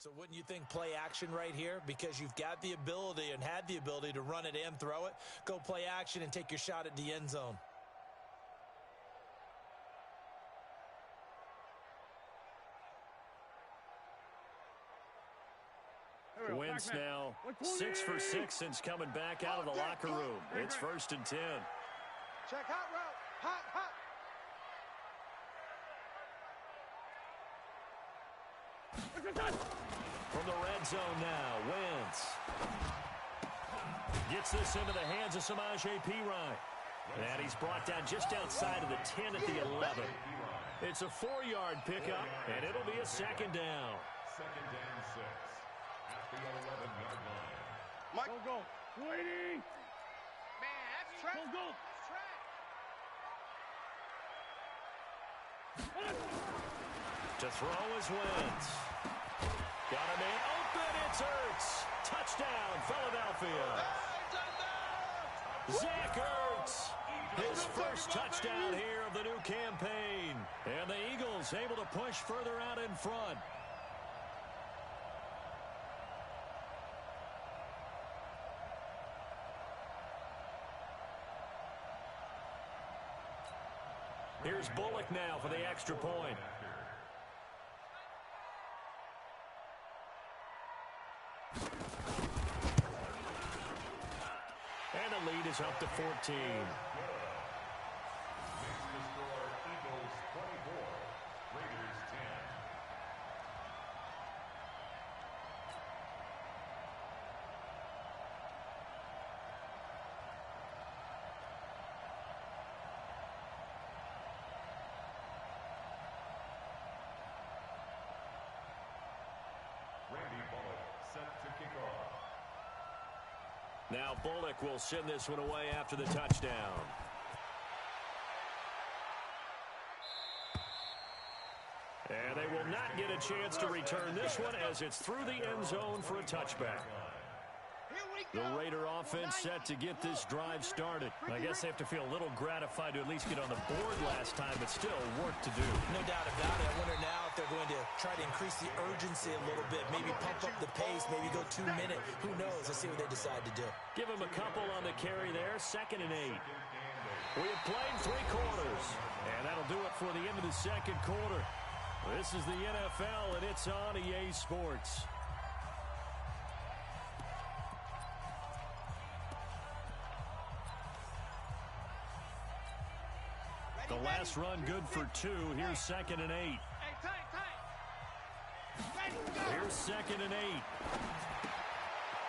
So wouldn't you think play action right here? Because you've got the ability and had the ability to run it and throw it. Go play action and take your shot at the end zone. Wentz now 6 for 6 since coming back out of the locker room. It's 1st and 10. Check hot route. Hot, hot. From the red zone now, Wentz gets this into the hands of Samaje Perine. And he's brought down just outside of the 10 at the 11. It's a 4-yard pickup, and it'll be a 2nd down. 2nd down 6 at the 11-yard line. Mike. Go. 20. Man, that's track. Go. That's track. To throw is Wentz. Got a man open. It's Ertz. Touchdown, Philadelphia. Zach Ertz. His first touchdown here of the new campaign. And the Eagles able to push further out in front. Here's Bullock now for the extra point. And the lead is up to 14. Makes the score Eagles 24, Raiders 10. Randy Bullock set to kick off. Now Bullock will send this one away after the touchdown. And they will not get a chance to return this one as it's through the end zone for a touchback. The Raider offense set to get this drive started. I guess they have to feel a little gratified to at least get on the board last time, but still work to do. No doubt about it. I wonder now if they're going to try to increase the urgency a little bit, maybe pump up the pace, maybe go 2-minute. Who knows? Let's see what they decide to do. Give them a couple on the carry there, 2nd and 8. We have played 3 quarters, and that'll do it for the end of the 2nd quarter. This is the NFL, and it's on EA Sports. The last run good for 2. Here's 2nd and 8. Hey, tight. Here's 2nd and 8.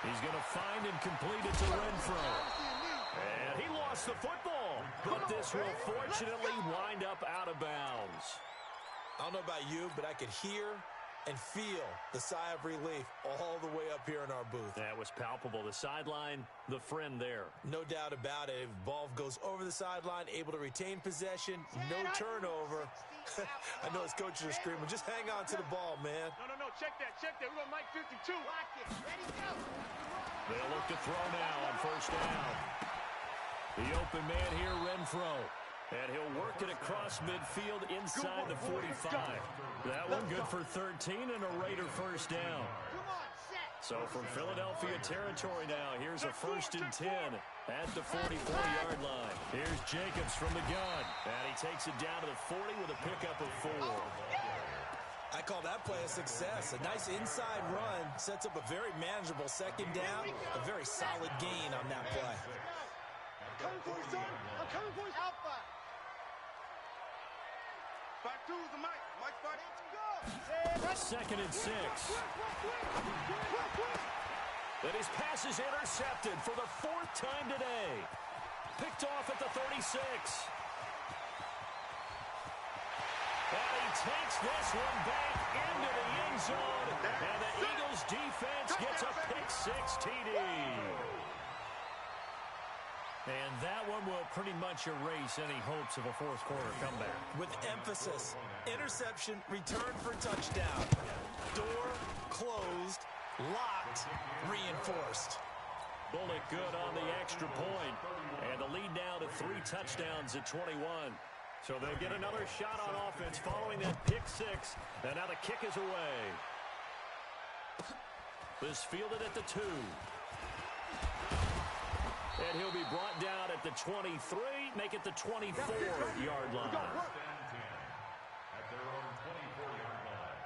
He's going to find and complete it to Renfro. And he lost the football. But this will fortunately wind up out of bounds. I don't know about you, but I could hear and feel the sigh of relief all the way up here in our booth. That was palpable. The sideline, the friend there. No doubt about it. If ball goes over the sideline, able to retain possession, no turnover. I know his coaches are screaming, just hang on to the ball, man. No. Check that. We're on Mike 52. Lock it. Ready, go. They'll look to throw now on 1st down. The open man here, Renfro. And he'll work it across midfield inside the 45. That one good for 13 and a Raider 1st down. So from Philadelphia territory now, here's a 1st and 10 at the 44-yard line. Here's Jacobs from the gun. And he takes it down to the 40 with a pickup of 4. I call that play a success. A nice inside run sets up a very manageable 2nd down. A very solid gain on that play. I'm coming for you, son. I'm coming for you. Alpha. 5-2's the Mike. Mike 5. Let's go. 2nd and 6. And his pass is intercepted for the 4th time today. Picked off at the 36. And he takes this one back into the end zone. And the Eagles defense gets a pick 6 TD. And that one will pretty much erase any hopes of a 4th quarter comeback. With emphasis, interception, return for touchdown. Door closed, locked, reinforced. Bullock good on the extra point. And the lead now to 3 touchdowns at 21. So they'll get another shot on offense following that pick 6. And now the kick is away. This fielded at the 2. And he'll be brought down at the 23, make it the 24-yard line. At their own 24-yard line.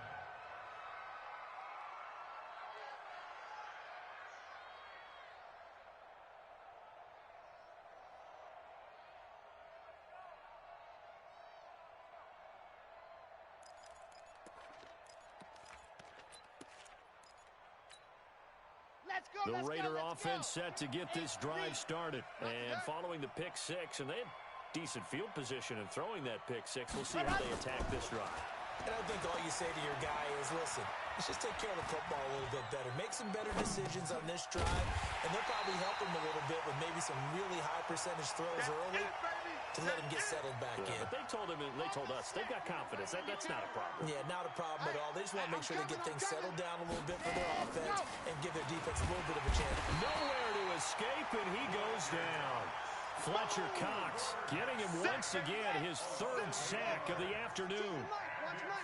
The Raider offense set to get this drive started. And following the pick 6, and they had decent field position in throwing that pick 6. We'll see how they attack this drive. And I think all you say to your guy is, listen, let's just take care of the football a little bit better. Make some better decisions on this drive, and they'll probably help him a little bit with maybe some really high percentage throws early to let him get settled back in. But they told us they've got confidence. That's not a problem. Yeah, not a problem at all. They just want to make sure they get things settled down a little bit for their offense and give their defense a little bit of a chance. Nowhere to escape, and he goes down. Fletcher Cox getting him once again, his 3rd sack of the afternoon.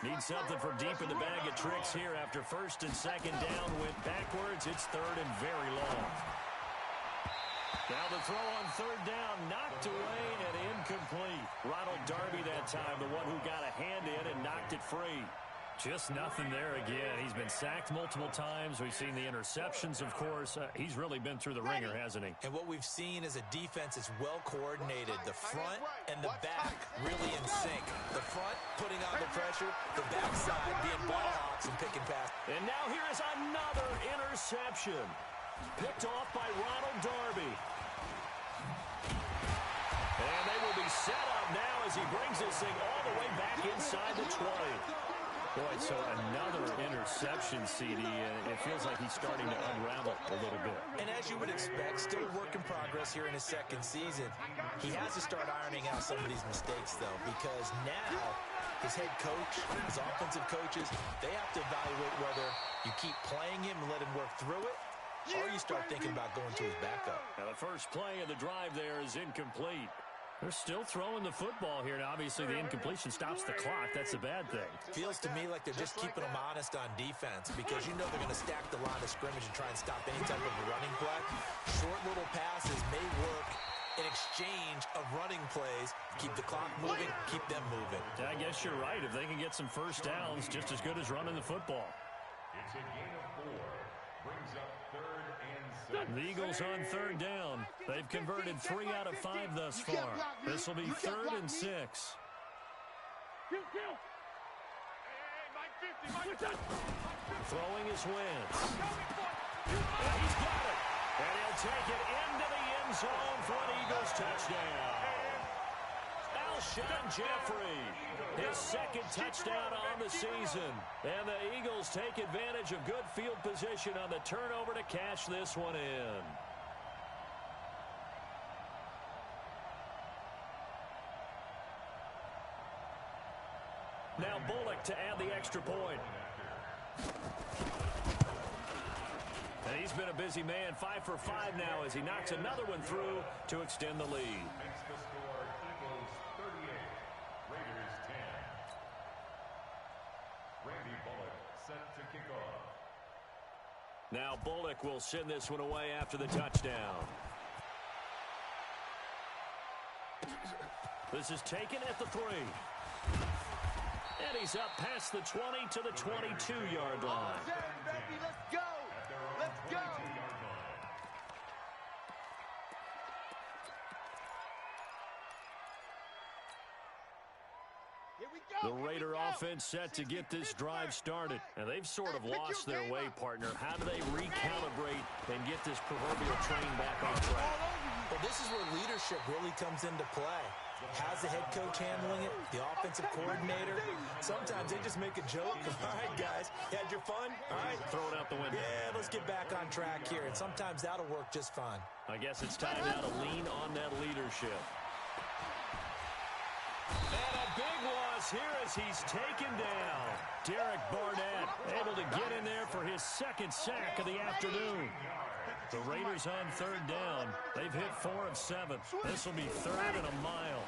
Needs something from deep in the bag of tricks here after 1st and 2nd down went backwards. It's 3rd and very long. Now the throw on 3rd down, knocked away and incomplete. Ronald Darby that time, the one who got a hand in and knocked it free. Just nothing there again. He's been sacked multiple times. We've seen the interceptions, of course. He's really been through the ringer, hasn't he? And what we've seen is a defense that's well coordinated. The front and the back really in sync. The front putting on the pressure, the backside being ball hawks and picking pass. And now here is another interception. Picked off by Ronald Darby. And they will be set up now as he brings this thing all the way back inside the 20. Boy, so another interception, CD, and it feels like he's starting to unravel a little bit. And as you would expect, still a work in progress here in his 2nd season. He has to start ironing out some of these mistakes, though, because now his head coach, his offensive coaches, they have to evaluate whether you keep playing him and let him work through it, or you start thinking about going to his backup. Now the first play of the drive there is incomplete. They're still throwing the football here. Now, obviously, the incompletion stops the clock. That's a bad thing. Feels to me like they're just keeping them honest on defense because you know they're going to stack the line of scrimmage and try and stop any type of a running play. Short little passes may work in exchange of running plays. Keep the clock moving, keep them moving. I guess you're right. If they can get some first downs, just as good as running the football. It's a gain of 4. Brings up 3rd and 6. The Eagles on 3rd down. They've converted 3 out of 5 thus far. This will be 3rd and 6. Throwing his Wentz. And he's got it. And he'll take it into the end zone for an Eagles touchdown. Alshon Jeffrey, his 2nd touchdown on the season. And the Eagles take advantage of good field position on the turnover to cash this one in. Now Bullock to add the extra point. And he's been a busy man, 5 for 5 now as he knocks another one through to extend the lead. Makes the score Eagles 38, Raiders 10. Randy Bullock set to kick off. Now Bullock will send this one away after the touchdown. This is taken at the 3. And he's up past the 20 to the 22-yard line. Baby, let's go. Let's go. Here we go. The Raider offense set to get this drive started. And they've sort of lost their way, partner. How do they recalibrate and get this proverbial train back on track? Well, this is where leadership really comes into play. How's the head coach handling it? The offensive coordinator? Sometimes they just make a joke. All right, guys, you had your fun? All right. Throw it out the window. Yeah, let's get back on track here. And sometimes that'll work just fine. I guess it's time now to lean on that leadership. And a big loss here as he's taken down. Derek Barnett able to get in there for his 2nd sack of the afternoon. The Raiders on 3rd down. They've hit 4 of 7. This will be 3rd and a mile.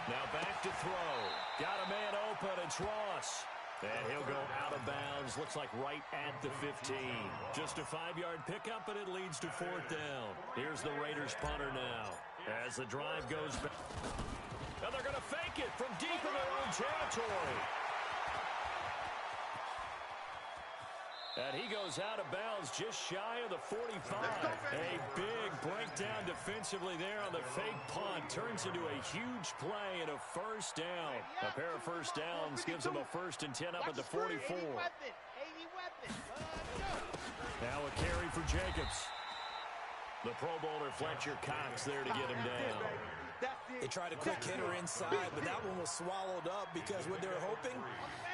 Now back to throw. Got a man open. It's Ross. And he'll go out of bounds, looks like right at the 15. Just a 5-yard pickup, and it leads to 4th down. Here's the Raiders punter now as the drive goes back. And they're going to fake it from deep in their own territory. And he goes out of bounds just shy of the 45. A big breakdown defensively there on the fake punt. Turns into a huge play and a 1st down. A pair of 1st downs gives him a 1st and 10 up at the 44. Now a carry for Jacobs. The Pro Bowler Fletcher Cox there to get him down. They tried a quick hitter inside, but that one was swallowed up because what they're hoping,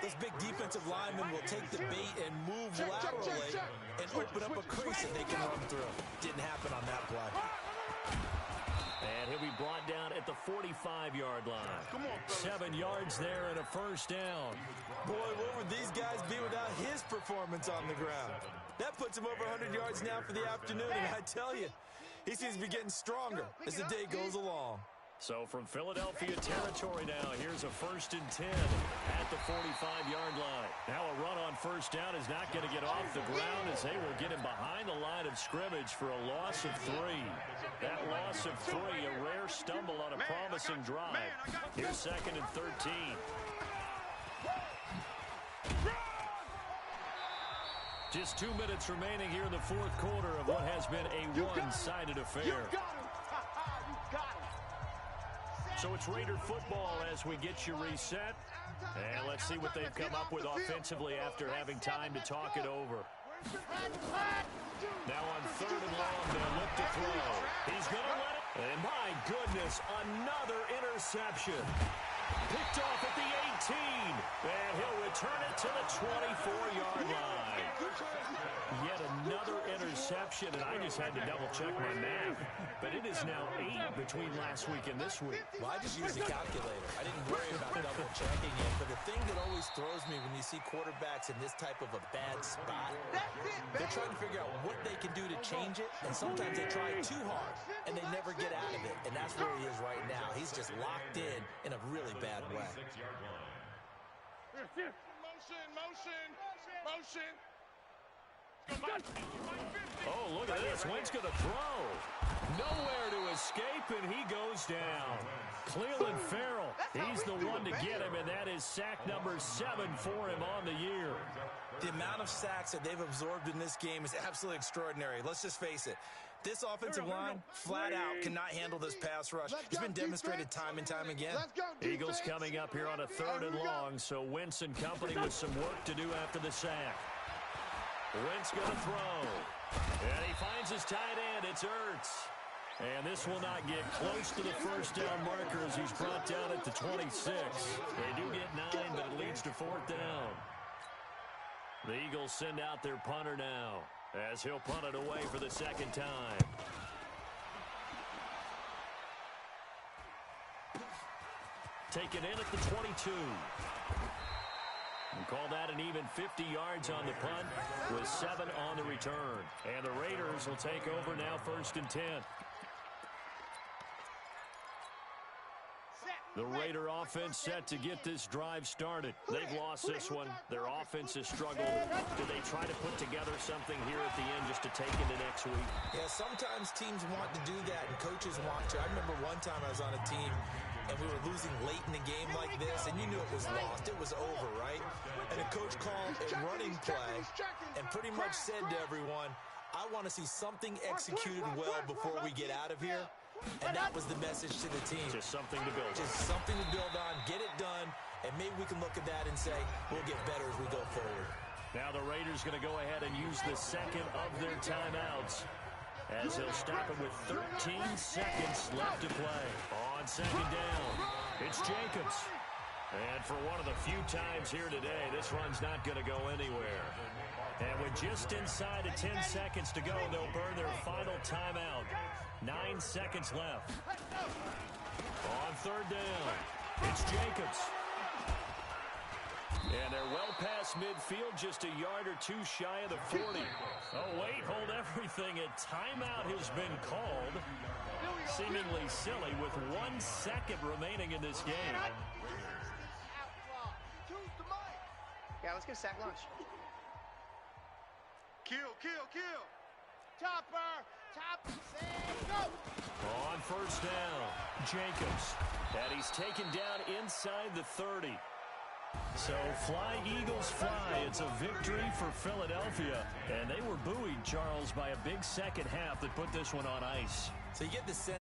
those big defensive linemen will take the bait and move laterally and open up a crease that they can run through. Didn't happen on that play. And he'll be brought down at the 45-yard line. 7 yards there and a 1st down. Boy, what would these guys be without his performance on the ground? That puts him over 100 yards now for the afternoon, and I tell you, he seems to be getting stronger as the day goes along. So from Philadelphia territory now, here's a 1st and 10 at the 45-yard line. Now a run on 1st down is not going to get off the ground as they will get him behind the line of scrimmage for a loss of 3. That loss of 3, a rare stumble on a promising drive. Here's 2nd and 13. Just 2 minutes remaining here in the 4th quarter of what has been a one-sided affair. So it's Raider football as we get you reset. And let's see what they've come up with offensively after having time to talk it over. Now on 3rd and long, they'll look to throw. He's going to let it. And my goodness, another interception. Picked off at the 18. And he'll return it to the 24-yard line. Yet another interception, and I just had to double-check my math. But it is now 8 between last week and this week. Well, I just used a calculator. I didn't worry about double-checking it. But the thing that always throws me when you see quarterbacks in this type of a bad spot, they're trying to figure out what they can do to change it, and sometimes they try too hard, and they never get out of it. And that's where he is right now. He's just locked in a really bad way. Motion. Oh, look at this. Wentz going to throw. Nowhere to escape, and he goes down. Cleveland Farrell, he's the one to get him, and that is sack number 7 for him on the year. The amount of sacks that they've absorbed in this game is absolutely extraordinary. Let's just face it. This offensive line, flat out, cannot handle this pass rush. It's been demonstrated time and time again. Eagles coming up here on a 3rd and long, so Wentz and company with some work to do after the sack. Wentz going to throw. And he finds his tight end. It's Ertz. And this will not get close to the 1st down marker as he's brought down at the 26. They do get 9, but it leads to 4th down. The Eagles send out their punter now as he'll punt it away for the 2nd time. Taken in at the 22. And call that an even 50 yards on the punt with 7 on the return. And the Raiders will take over now 1st and 10. The Raider offense set to get this drive started. They've lost this one. Their offense has struggled. Do they try to put together something here at the end just to take into next week? Yeah, sometimes teams want to do that, and coaches want to. I remember one time I was on a team, and we were losing late in the game like this, and you knew it was lost. It was over, right? And a coach called a running play and pretty much said to everyone, I want to see something executed well before we get out of here. And that was the message to the team. Just something to build on. Just something to build on, get it done, and maybe we can look at that and say, we'll get better as we go forward. Now the Raiders going to go ahead and use the 2nd of their timeouts as he'll stop it with 13 seconds left to play. On 2nd down, it's Jacobs. And for one of the few times here today, this run's not going to go anywhere. And with just inside of 10 seconds to go, they'll burn their final timeout. 9 seconds left. On 3rd down, it's Jacobs. And they're well past midfield, just a yard or 2 shy of the 40. Oh, wait, hold everything. A timeout has been called. Seemingly silly with 1 second remaining in this game. Okay, let's get a sack lunch. Kill, kill, kill. Chopper! Chop! Sack! Go! On first down, Jacobs. And he's taken down inside the 30. So fly, Eagles, fly. It's a victory for Philadelphia. And they were buoyed, Charles, by a big second half that put this one on ice. So you get the sense